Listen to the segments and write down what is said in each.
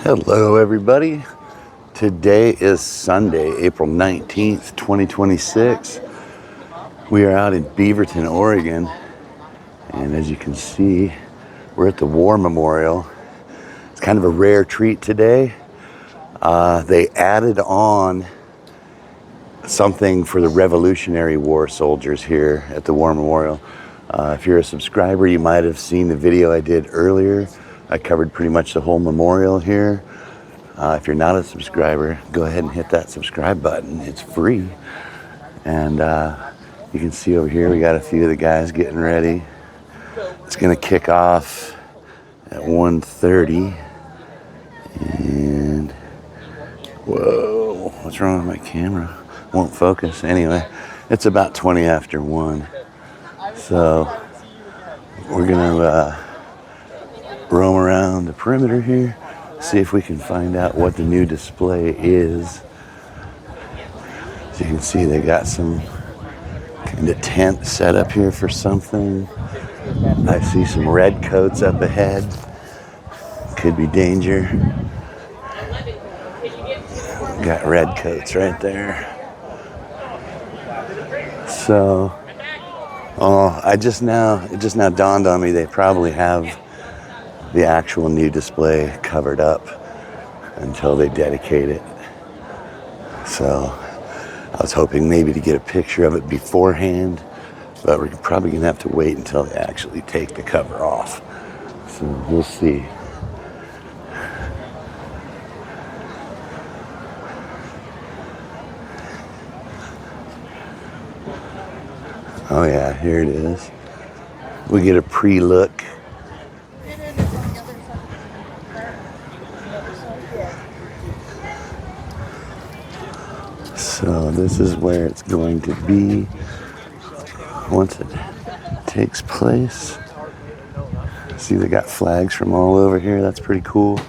Hello everybody. Today is Sunday, April 19th, 2026. We are out in Beaverton, Oregon. And as you can see, we're at the War Memorial. It's kind of a rare treat today. They added on something for the Revolutionary War soldiers here at the War Memorial. If you're a subscriber, you might have seen the video I did earlier. I covered pretty much the whole memorial here. If you're not a subscriber, go ahead and hit that subscribe button. It's free. And you can see over here we got a few of the guys getting ready. It's going to kick off at 1:30. And whoa, what's wrong with my camera? Won't focus. Anyway, it's about 20 after 1. So we're going to roam around the perimeter here, see if we can find out what the new display is. As you can see, they got some kind of tent set up here for something. I see some red coats up ahead. Could be danger. Got red coats right there. So, it just now dawned on me they probably have the actual new display covered up until they dedicate it. So I was hoping maybe to get a picture of it beforehand, but we're probably gonna have to wait until they actually take the cover off. So we'll see. Oh yeah, here it is. We get a pre-look. So this is where it's going to be once it takes place. See, they got flags from all over here. That's pretty cool.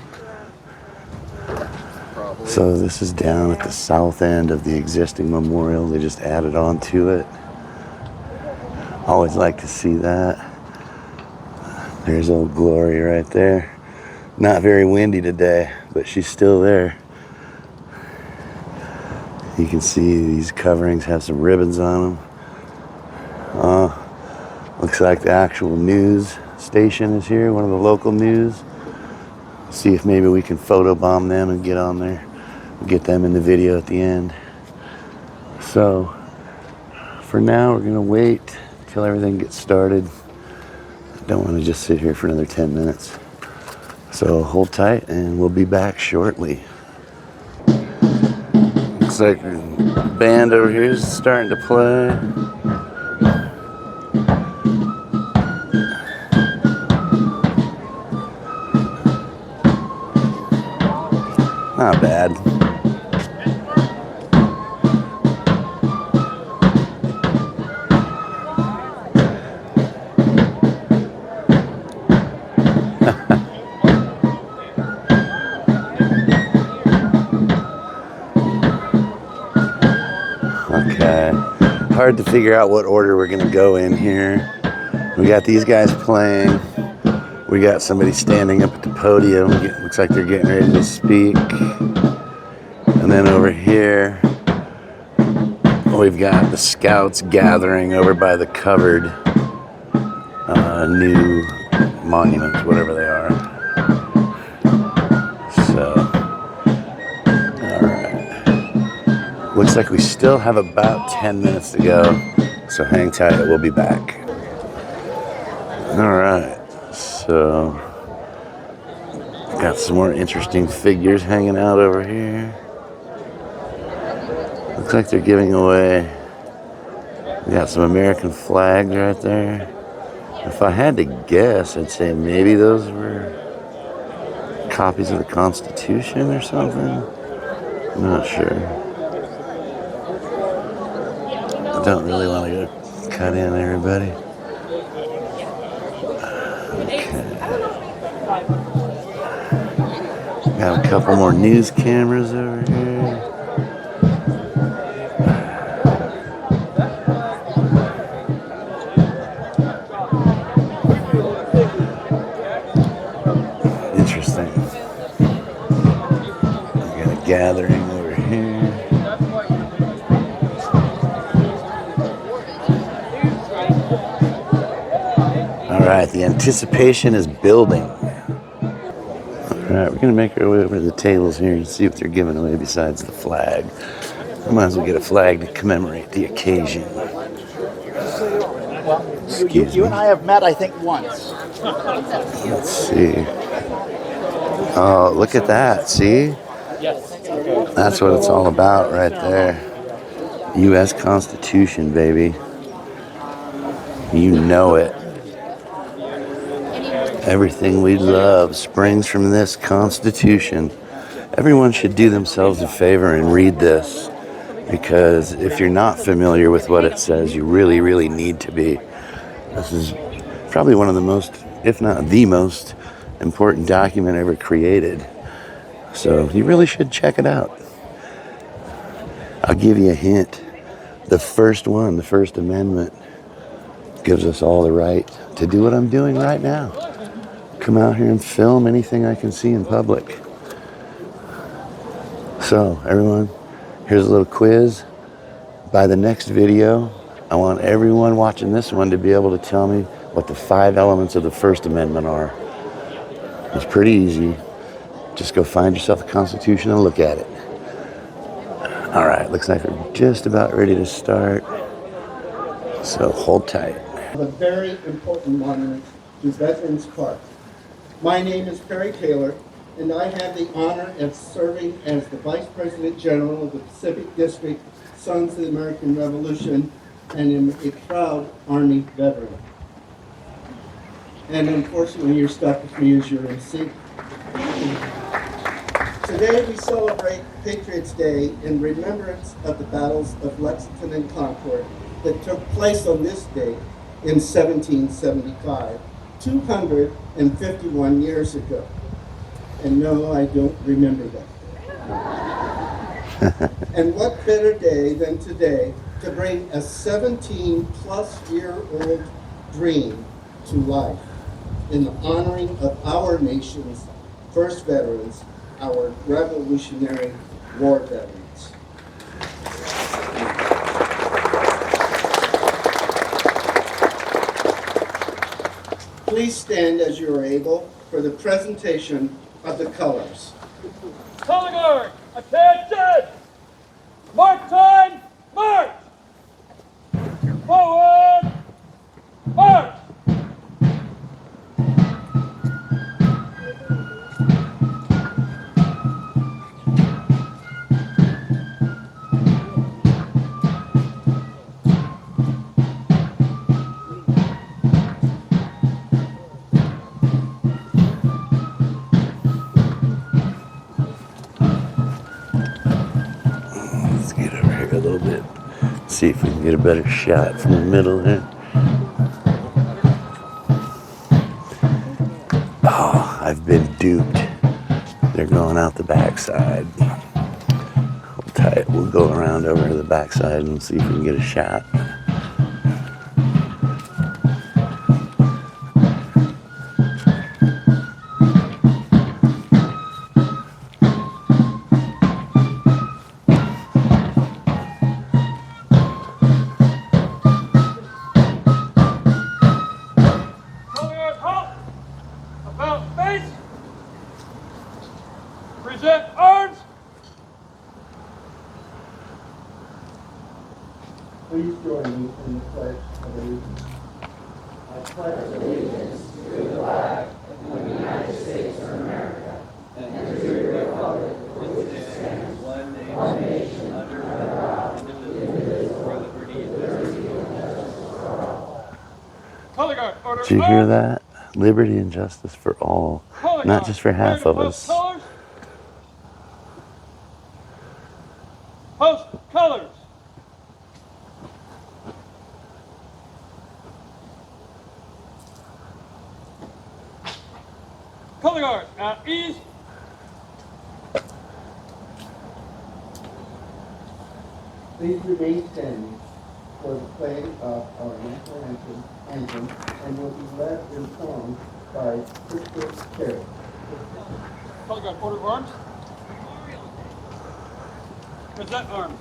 So this is down at the south end of the existing memorial. They just added on to it. Always like to see that. There's Old Glory right there. Not very windy today, but she's still there. You can see these coverings have some ribbons on them. Looks like the actual news station is here, one of the local news. See if maybe we can photobomb them and get on there. Get them in the video at the end. So, for now, we're gonna wait till everything gets started. I don't want to just sit here for another 10 minutes. So hold tight and we'll be back shortly. Looks like the band over here is starting to play. Not bad. Okay, hard to figure out what order we're gonna go in here. We got these guys playing. We got somebody standing up at the podium. Looks like they're getting ready to speak. And then over here, we've got the scouts gathering over by the covered new monuments, whatever they are. So, all right. Looks like we still have about 10 minutes to go. So hang tight, we'll be back. All right, so got some more interesting figures hanging out over here. Looks like they're giving away. We got some American flags right there. If I had to guess, I'd say maybe those were copies of the Constitution or something. I'm not sure. I don't really want to go cut in everybody. Okay. Got a couple more news cameras over here. Interesting. gathering over here. All right, the anticipation is building. All right, we're gonna make our way over to the tables here and see what they're giving away besides the flag. We might as well get a flag to commemorate the occasion. Excuse You me. and I have met, I think, once. Let's see. Oh, look at that. See? That's what it's all about right there. U.S. Constitution, baby. You know it. Everything we love springs from this Constitution. Everyone should do themselves a favor and read this, because if you're not familiar with what it says, you really, really need to be. This is probably one of the most, if not the most, important document ever created. So you really should check it out. I'll give you a hint. The first one, the First Amendment, gives us all the right to do what I'm doing right now. Come out here and film anything I can see in public. So, everyone, here's a little quiz. By the next video, I want everyone watching this one to be able to tell me what the 5 elements of the First Amendment are. It's pretty easy. Just go find yourself the Constitution and look at it. All right, looks like we're just about ready to start. So hold tight. A very important monument to Veterans Park. My name is Perry Taylor, and I have the honor of serving as the Vice President General of the Pacific District Sons of the American Revolution, and am a proud Army veteran. And unfortunately, you're stuck with me as your MC. Today we celebrate Patriots' Day in remembrance of the battles of Lexington and Concord that took place on this date in 1775, 251 years ago. And no, I don't remember that day. And what better day than today to bring a 17-plus-year-old dream to life in the honoring of our nation's first veterans, our Revolutionary War veterans. Please stand as you are able for the presentation of the colors. Color guard, attention! Mark time, march! Forward, march! Let's get over here a little bit. See if we can get a better shot from the middle there. Oh, I've been duped. They're going out the backside. Hold tight. We'll go around over to the backside and see if we can get a shot. Color guard, halt! About face! Present arms! Please join me in the Pledge of Allegiance. I pledge allegiance to the flag of the United States of America and to the republic for which it stands, one nation under God, indivisible, with liberty and justice for all. Color guard, order. Did you hear that? Liberty and justice for all, Color not guard, just for half of us. Colors. Post colors. Color guard, at ease. Please remain standing for the playing of our national anthem and will be led in song by Crystal Carey. Color guard, order of arms. Present arms.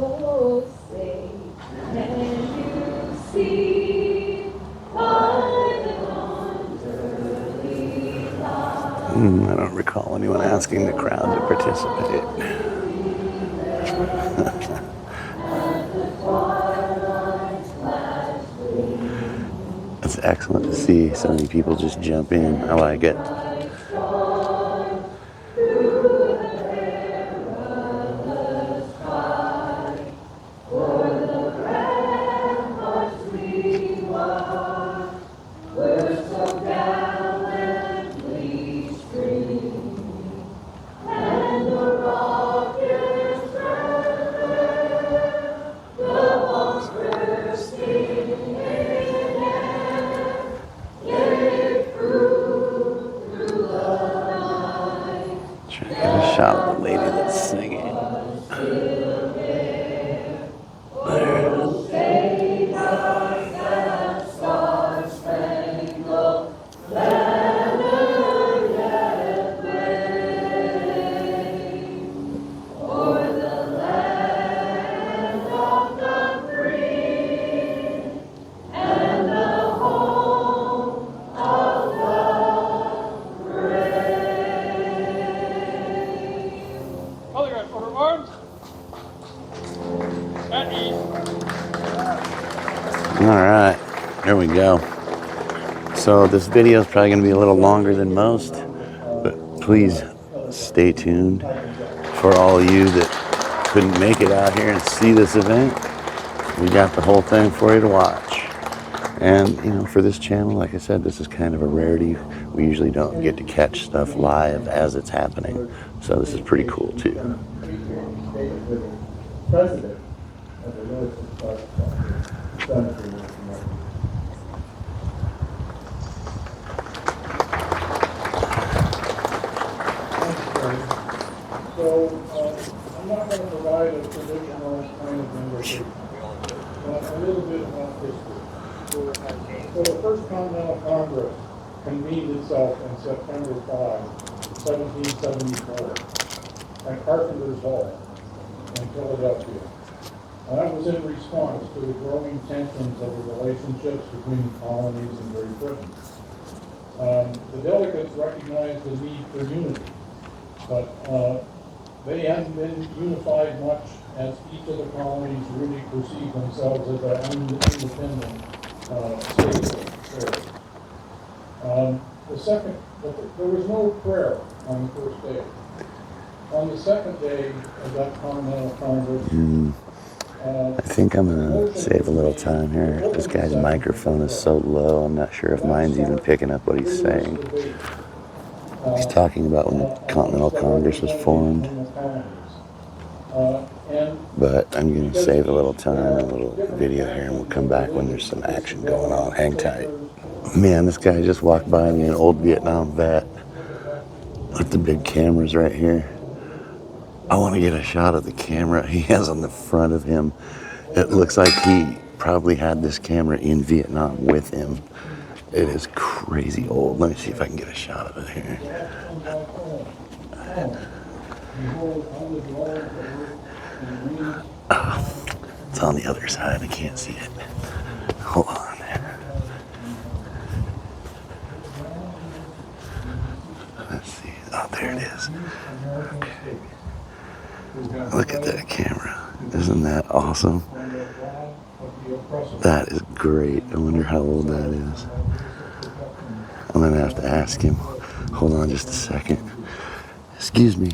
Oh, say, can you see by the dawn's early light I don't recall anyone asking the crowd to participate. It's excellent to see so many people just jump in. I like it. Trying to get a shot of the lady that's singing. Color guard, order arms. At ease. All right, there we go. So this video is probably going to be a little longer than most, but please stay tuned for all of you that couldn't make it out here and see this event. We got the whole thing for you to watch. And, you know, for this channel, like I said, this is kind of a rarity. We usually don't get to catch stuff live as it's happening. So this is pretty cool, too. President of the Military Park Senator. So, I'm not going to provide a traditional kind of membership, but a little bit about history. So the First Continental Congress convened itself in September 5, 1774, at Carpenter's Hall in Philadelphia. And that was in response to the growing tensions of the relationships between the colonies and Great Britain. The delegates recognized the need for unity, but they hadn't been unified much as each of the colonies really perceived themselves as an independent state. There was no prayer on the first day. On the second day of that Continental Congress, I think I'm going to save a little time here. This guy's microphone is so low, I'm not sure if mine's even picking up what he's saying. He's talking about when the Continental Congress was formed. But I'm going to save a little time, a little video here, and we'll come back when there's some action going on. Hang tight. Man, this guy just walked by me, an old Vietnam vet with the big cameras right here. I want to get a shot of the camera he has on the front of him. It looks like he probably had this camera in Vietnam with him. It is crazy old. Let me see if I can get a shot of it here. Oh, it's on the other side. I can't see it. Hold on. Let's see. Oh, there it is. Okay. Look at that camera. Isn't that awesome? That is great. I wonder how old that is. I'm going to have to ask him. Hold on just a second. Excuse me.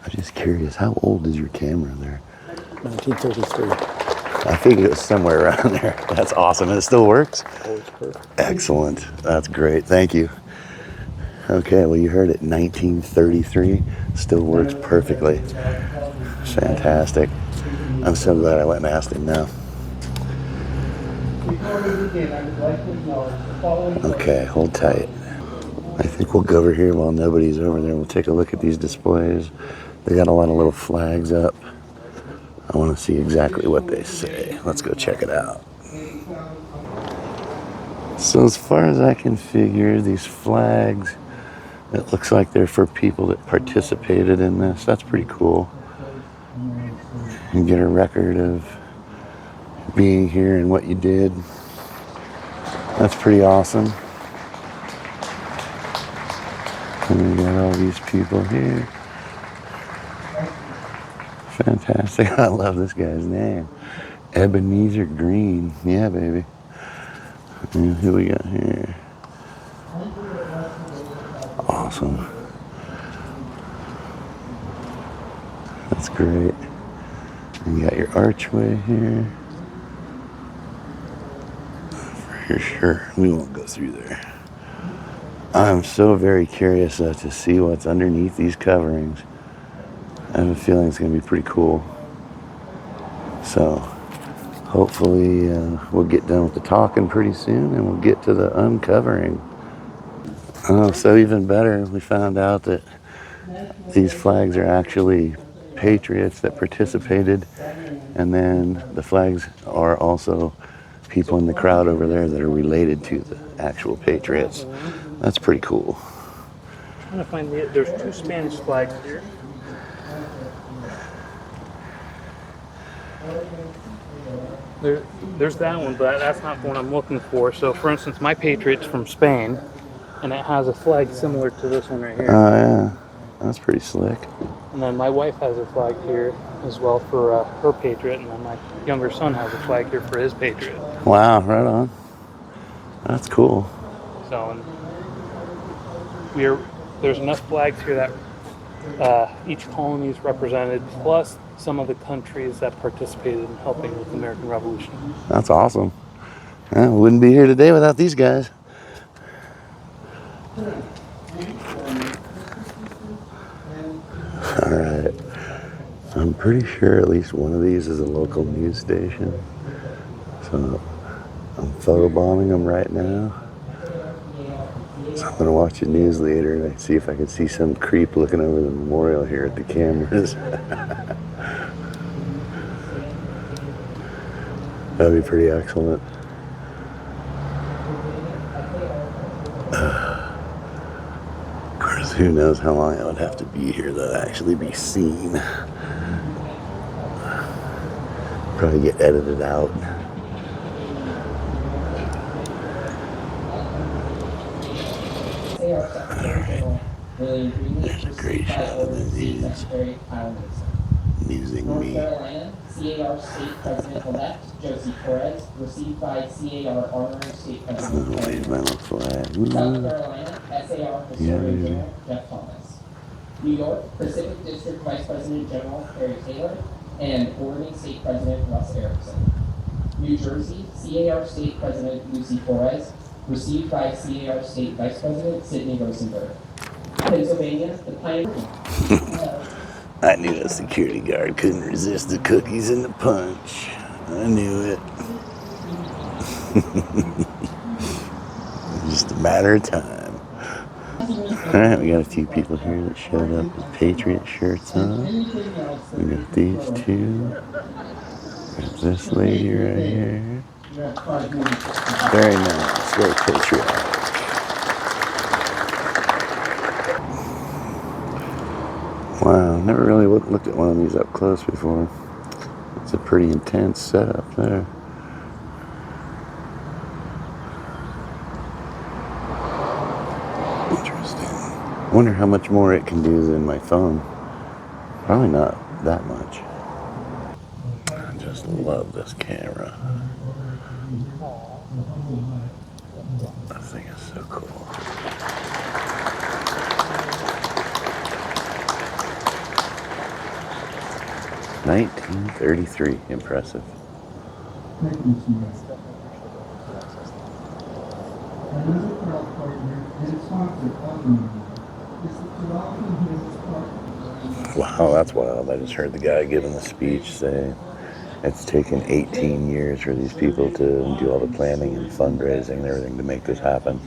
I'm just curious. How old is your camera there? 1933. I figured it was somewhere around there. That's awesome. And it still works? Always perfect. Excellent. That's great. Thank you. Okay, well, you heard it. 1933. Still works perfectly. Fantastic. I'm so glad I went and asked him now. Okay, hold tight. I think we'll go over here while nobody's over there. We'll take a look at these displays. They got a lot of little flags up. I want to see exactly what they say. Let's go check it out. So as far as I can figure, these flags, it looks like they're for people that participated in this. That's pretty cool. You get a record of being here and what you did. That's pretty awesome. And we got all these people here. Fantastic. I love this guy's name. Ebenezer Green. Yeah, baby. And who we got here? Awesome. That's great. And you got your archway here. For sure, we won't go through there. I'm so very curious to see what's underneath these coverings. I have a feeling it's going to be pretty cool. So hopefully we'll get done with the talking pretty soon and we'll get to the uncovering. Oh, so even better, we found out that these flags are actually patriots that participated, and then the flags are also people in the crowd over there that are related to the actual patriots. That's pretty cool. I'm trying to find there's 2 Spanish flags here. There's that one, but that's not the one I'm looking for. So, for instance, my Patriot's from Spain, and it has a flag similar to this one right here. Oh, yeah. That's pretty slick. And then my wife has a flag here as well for her Patriot, and then my younger son has a flag here for his Patriot. Wow, right on. That's cool. So, and there's enough flags here that each colony is represented, plus some of the countries that participated in helping with the American Revolution. That's awesome. Yeah, we wouldn't be here today without these guys. All right. I'm pretty sure at least one of these is a local news station. So I'm photobombing them right now. So I'm going to watch the news later and see if I can see some creep looking over the memorial here at the cameras. That'd be pretty excellent. Of course, who knows how long I would have to be here to actually be seen. Probably get edited out. Alright. There's a great shot of the news. Musing North me. Carolina, CAR State President-elect Josie Perez, received by CAR Honorary State President. Wave my little flag. South Carolina, SAR Historian General Jeff Thomas. New York, Pacific District Vice President General Harry Taylor, and Oregon State President Russ Erickson. New Jersey, CAR State President Lucy Flores, received by CAR State Vice President Sidney Rosenberg. Pennsylvania, the Pioneer. I knew a security guard couldn't resist the cookies and the punch. I knew it. Just a matter of time. Alright, we got a few people here that showed up with Patriot shirts on. We got these two. Got this lady right here. Very nice, very patriotic. Wow, never really looked at one of these up close before. It's a pretty intense setup there. Interesting. Wonder how much more it can do than my phone. Probably not that much. I just love this camera. This thing is so cool. (1933), impressive. Wow, that's wild. I just heard the guy giving the speech say it's taken 18 years for these people to do all the planning and fundraising and everything to make this happen.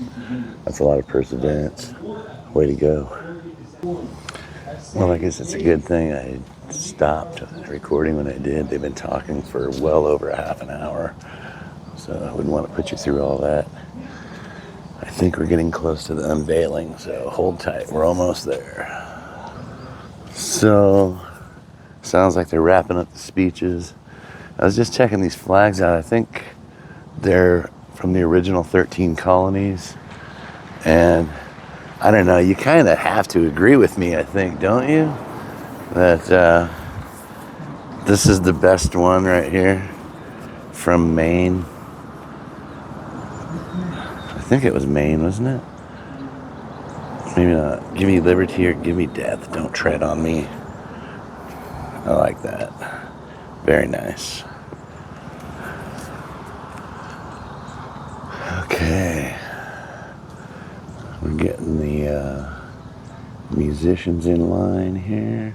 That's a lot of perseverance. Way to go. Well, I guess it's a good thing I stopped recording when I did. They've been talking for well over a half an hour, so I wouldn't want to put you through all that. think we're getting close to the unveiling, so hold tight. We're almost there. So, sounds like they're wrapping up the speeches. I was just checking these flags out. I think they're from the original 13 colonies. And I don't know, you kind of have to agree with me, I think, don't you? That this is the best one right here from Maine. I think it was Maine, wasn't it? Maybe not. Give me liberty or give me death. Don't tread on me. I like that. Very nice. Okay. We're getting the musicians in line here.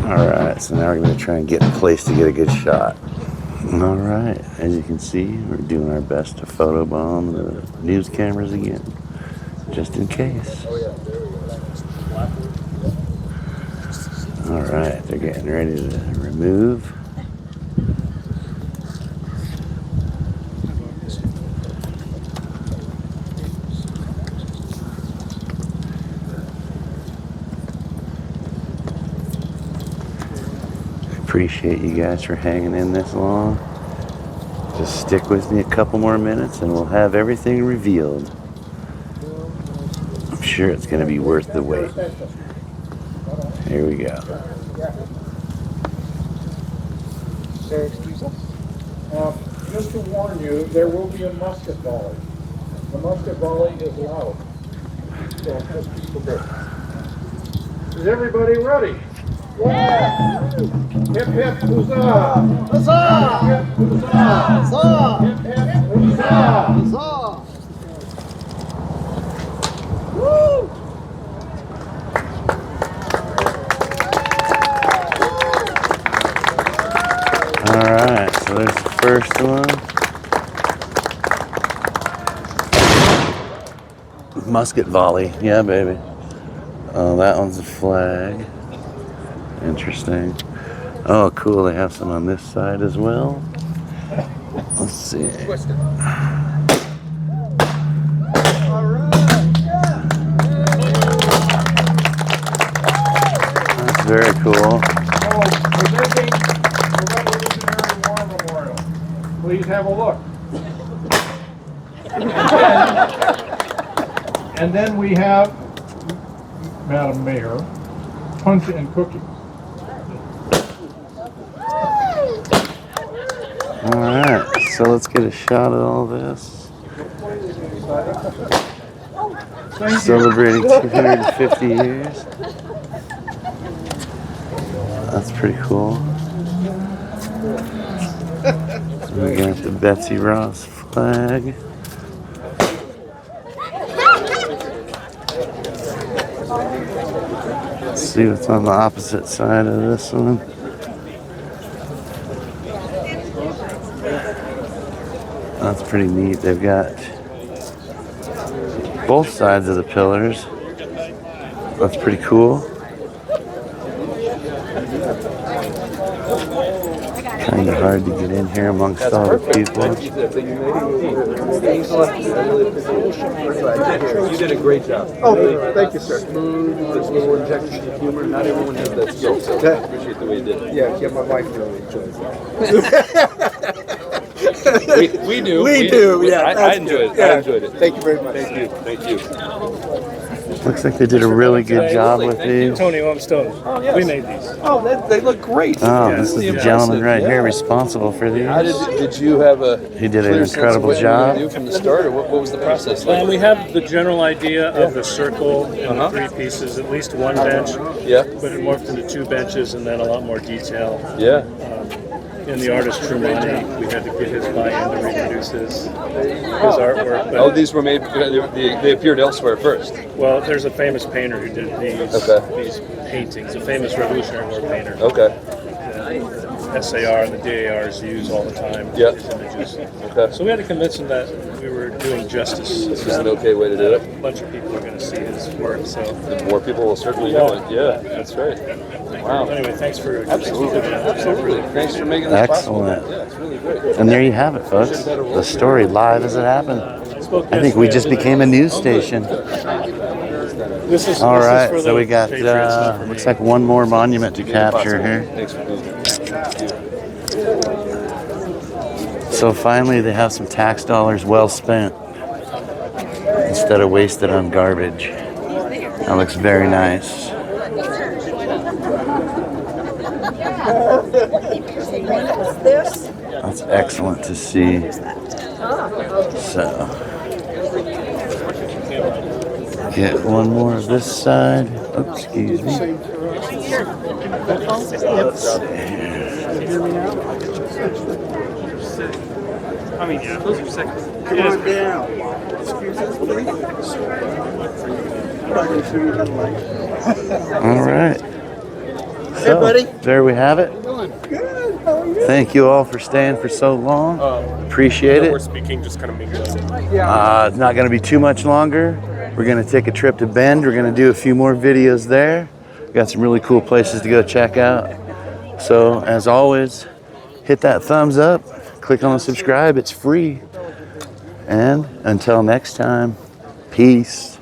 Alright, so now we're going to try and get in place to get a good shot. Alright, as you can see, we're doing our best to photobomb the news cameras again, just in case. Alright, they're getting ready to remove. Appreciate you guys for hanging in this long. Just stick with me a couple more minutes and we'll have everything revealed. I'm sure it's going to be worth the wait. Here we go. Sir, excuse us. Just to warn you, there will be a musket volley. The musket volley is loud. So just be prepared. Is everybody ready? Yeah! Hip hip huzzah! Huzzah! Hip hip huzzah! Huzzah! Hip hip huzzah! Huzzah! Woo! Alright, so there's the first one. Musket volley. Yeah, baby. Oh, that one's a flag. Interesting. Oh, cool. They have some on this side as well. Let's see. That's very cool. Presenting the Revolutionary War Memorial. Please have a look. And then we have, Madam Mayor, punch and cookies. Alright, so let's get a shot at all this. Celebrating 250 years. That's pretty cool. We got the Betsy Ross flag. Let's see what's on the opposite side of this one. That's pretty neat. They've got both sides of the pillars. That's pretty cool. Kind of hard to get in here amongst all the people. You did a great job. Oh, thank you, sir. Smooth, just little injections of humor. Not everyone has that skill, so I appreciate the way you did it. Yeah, my wife really enjoys that. We do. We do, yeah. I enjoyed it. I enjoyed it. Thank you very much. Thank you. Thank you. Looks like they did a really good job with these. Tony, I'm Stone. Oh, yes. We made these. Oh, they look great. Oh, this is the gentleman right Yeah. here responsible for these. How did you have a He did an clear sense of incredible what you were job. gonna do from the start, or what was the process like? We have the general idea of the circle and the three pieces, at least one bench, Yeah. but it morphed into two benches and then a lot more detail. Yeah. In the artist Trumani, we had to get his buy-in to reproduce his artwork. But, Oh, these were made. They appeared elsewhere first. well, there's a famous painter who did Okay. these paintings, a famous Revolutionary War painter. Okay. SAR and the DARs use all the time. Yeah. His images. Okay. So we had to convince him that we were doing justice. This is an okay way to do it. A bunch of people are going to see his work. So More people will certainly know it. Yeah, that's right. Wow. anyway, thanks for Absolutely. Absolutely. Thanks for making this possible. Excellent. Yeah, it's really great. And there you have it, folks. The story live as it happened. I think we just became a news station. This is All this is right, for so the we got Patriots, not for looks me. like one more monument to capture here. Thanks for being here. Thank you. So finally, they have some tax dollars well spent instead of wasted on garbage. That looks very nice. That's excellent to see. So, get one more of this side. Oops, excuse me. Let's see here. I mean, yeah, those are seconds. Come on down. Excuse us, please. All right. Hey, So, buddy. there we have it. Good. How are you? Thank you all for staying for so long. Appreciate it. speaking, just kind of mingling. It's not going to be too much longer. We're going to take a trip to Bend. We're going to do a few more videos there. Got some really cool places to go check out. So, as always, hit that thumbs up. Click on the subscribe. It's free. And until next time, peace.